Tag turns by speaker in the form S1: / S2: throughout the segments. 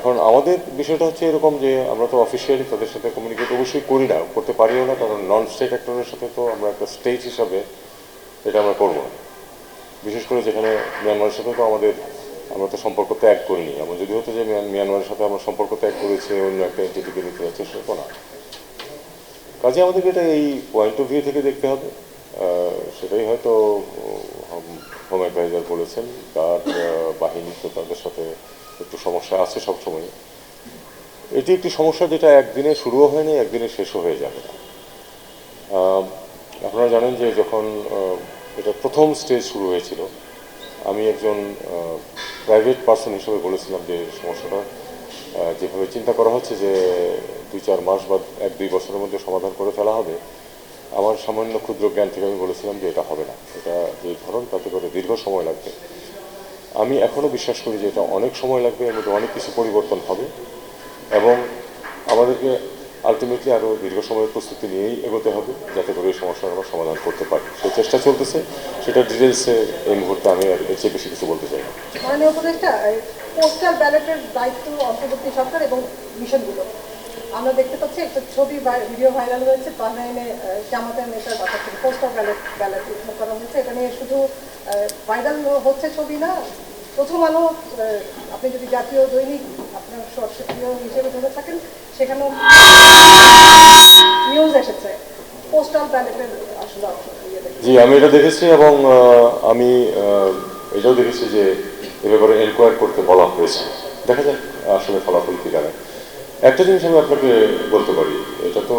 S1: এখন আমাদের বিষয়টা হচ্ছে এরকম যে আমরা তো অফিসিয়ালি তাদের সাথে কমিউনিকেট অবশ্যই করি না, করতে পারিও না, কারণ নন স্টেট অ্যাক্টরের সাথে তো আমরা একটা স্টেট হিসাবে এটা আমরা করবো না। বিশেষ করে যেখানে মিয়ানমারের সাথে তো আমরা তো সম্পর্ক ত্যাগ করিনি। এমন যদি হতো যে মিয়ানমারের সাথে আমরা সম্পর্ক ত্যাগ করেছে অন্য একটা এন্টিটিকে দিতে যাচ্ছে, সেটা তো না। কাজে আমাদেরকে এটা এই পয়েন্ট অফ ভিউ থেকে দেখতে হবে। সেটাই হয়তো হোম অ্যাডভাইজার বলেছেন, তার বাহিনী তো তাদের সাথে একটু সমস্যা আছে সবসময়। এটি একটি সমস্যা যেটা একদিনে শুরুও হয়নি, একদিনে শেষও হয়ে যাবে না। আপনারা জানেন যে যখন এটা প্রথম স্টেজ শুরু হয়েছিল, আমি একজন প্রাইভেট পার্সন হিসেবে বলেছিলাম যে সমস্যাটা যেভাবে চিন্তা করা হচ্ছে যে 2-4 মাস বা 1-2 বছরের মধ্যে সমাধান করে ফেলা হবে, আমার সামান্য ক্ষুদ্র জ্ঞান থেকে আমি বলেছিলাম যে এটা হবে না, এটা যে ধরন তাতে করে দীর্ঘ সময় লাগবে। আমি এখনও বিশ্বাস করি যে এটা অনেক সময় লাগবে, এর মধ্যে অনেক কিছু পরিবর্তন হবে এবং আমাদেরকে আলটিমেটলি আরও দীর্ঘ সময়ের প্রস্তুতি নিয়েই এগোতে হবে, যাতে করে এই সমস্যার আমরা সমাধান করতে পারি। সেই চেষ্টা চলতেছে, সেটা ডিটেলসে এই মুহূর্তে আমি আর এর চেয়ে বেশি কিছু বলতে চাই না।
S2: মাননীয় উপদেষ্টা, পোস্টাল ব্যালটের দায়িত্ব অন্তর্বর্তী সরকার এবং মিশনগুলো। আমরা দেখতে পাচ্ছি একটা ছবি ভিডিও ভাইরাল হয়েছে, বাহরাইনে জামাতের নেতার বাসা থেকে পোস্টাল ব্যালট উদ্ধার করা হয়েছে। এটা নিয়ে শুধু ভাইরাল হচ্ছে ছবি না, প্রথম আলো, আপনি যদি জাতীয় দৈনিক আপনার সক্রিয় হিসেবে ধরে থাকেন, সেখানেও নিউজ এসেছে পোস্টাল ব্যালটের আসলে।
S1: জি, আমি এটা দেখেছি এবং আমি এটাও দেখেছি যে এ ব্যাপারে এনকোয়ার করতে বলা হয়েছে। দেখা যাক আসলে ফলাফল কী দাঁড়ায়। একটা জিনিস আমি আপনাকে বলতে পারি, এটা তো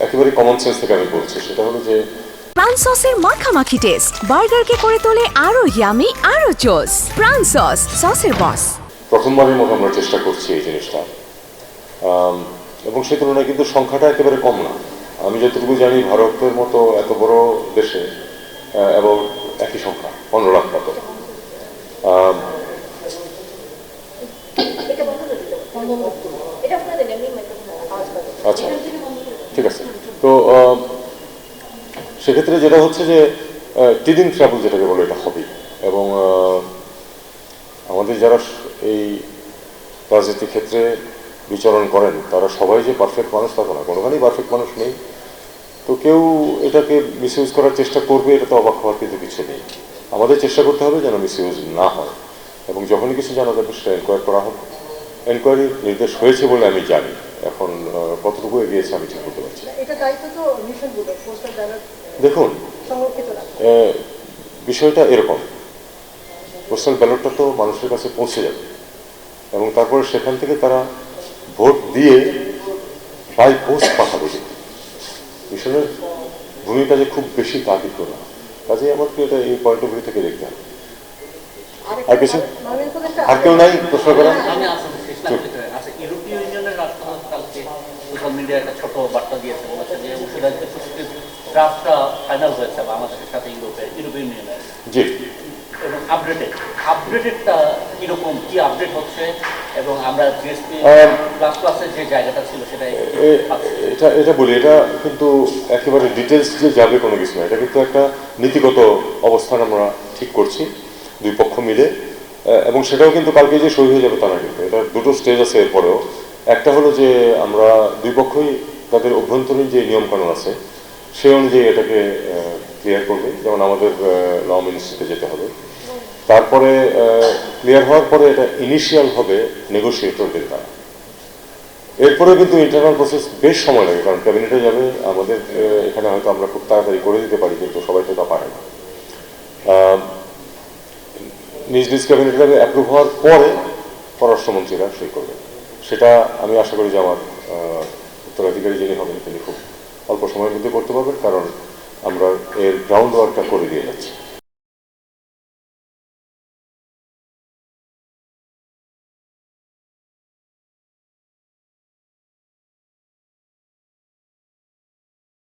S1: একেবারে কমন সেন্স থেকে আমি বলছি, সেটা হলো যে
S3: প্রাণ সসের মাখামাখি টেস্ট বার্গারকে করে তোলে আরো ইয়ামি, আরো জোস। প্রাণ সসের বস।
S1: প্রথমবারের মতো আমরা চেষ্টা করছি এই জিনিসটা, এবং সেই তুলনায় কিন্তু সংখ্যাটা একেবারে কম না। আমি যতটুকু জানি ভারতের মতো এত বড় দেশে এবং একই সংখ্যা 15 লাখ মতো। আচ্ছা, ঠিক আছে। তো সেক্ষেত্রে যেটা হচ্ছে যে টিডিং ট্রাভেল যেটাকে বলে, এটা হবে। এবং আমাদের যারা এই রাজনীতির ক্ষেত্রে বিচরণ করেন তারা সবাই যে পারফেক্ট মানুষ তা না, কোনোখানেই পারফেক্ট মানুষ নেই। তো কেউ এটাকে মিসইউজ করার চেষ্টা করবে, এটা তো অবাক হওয়ার কিন্তু কিছু নেই। আমাদের চেষ্টা করতে হবে যেন মিসইউজ না হয়, এবং যখনই কিছু জানা যাবে সেটা এনকোয়ারি করা হবে। এনকোয়ারির নির্দেশ হয়েছে বলে আমি জানি, এখন কতটুকু এগিয়েছে আমি ঠিক বলতে পারছি। দেখুন, বিষয়টা এরকম, পোস্টাল ব্যালটটা তো মানুষের কাছে পৌঁছে যাবে এবং তারপরে সেখান থেকে তারা ভোট দিয়ে বাই পোস্ট পাঠাবে। মিশনের ভূমিকা যে খুব বেশি তা কিন্তু না, কাজেই আমাকে এটা এই পয়েন্ট অফ ভিউ থেকে দেখতে হবে। আর কিছু আর কেউ নাই প্রশ্ন করা?
S4: ইউরোপীয় ইউনিয়নের রাষ্ট্রদূত কালকে সোশ্যাল মিডিয়ায় একটা ছোট বার্তা দিয়েছে, বলেছে যে উশিরাজ্য চুক্তির ড্রাফটটা ফাইনাল হয়েছে বাংলাদেশের সাথে ইউরোপীয় ইউনিয়নের।
S1: জি,
S4: এবং আপডেটেডটা কিরকম, কি আপডেট হচ্ছে, এবং আমরা জিএসপি প্লাসের যে জায়গাটা ছিল সেটা
S1: এটা বলি, এটা কিন্তু একেবারে ডিটেলস যে যাবে কোনো কিছু না, এটা কিন্তু একটা নীতিগত অবস্থান আমরা ঠিক করছি দুই পক্ষ মিলে, এবং সেটাও কিন্তু কালকে যে সই হয়ে যাবে তা না, কিন্তু এটা দুটো স্টেজ আছে। এরপরেও একটা হলো যে আমরা দুই পক্ষই তাদের অভ্যন্তরীণ যে নিয়মকানুন আছে সেই অনুযায়ী এটাকে ক্লিয়ার করবে। যেমন আমাদের ল মিনিস্ট্রিতে যেতে হবে, তারপরে ক্লিয়ার হওয়ার পরে এটা ইনিশিয়াল হবে নেগোসিয়েটরদের দ্বারা। এরপরে কিন্তু ইন্টারনাল প্রসেস বেশ সময় লাগে, কারণ ক্যাবিনেটে যাবে। আমাদের এখানে হয়তো আমরা খুব তাড়াতাড়ি করে দিতে পারি, কিন্তু সবাই তো তা পারে না। নিজ নিজ ক্যাবিনেটে যাবে, অ্যাপ্রুভ হওয়ার পরে পররাষ্ট্রমন্ত্রীরা সই করবে। সেটা আমি আশা করি যে আমার উত্তরাধিকারী যিনি হবেন তিনি খুব অল্প সময়ের মধ্যে করতে পারবেন, কারণ আমরা এর গ্রাউন্ড ওয়ার্কটা করে দিয়ে যাচ্ছি।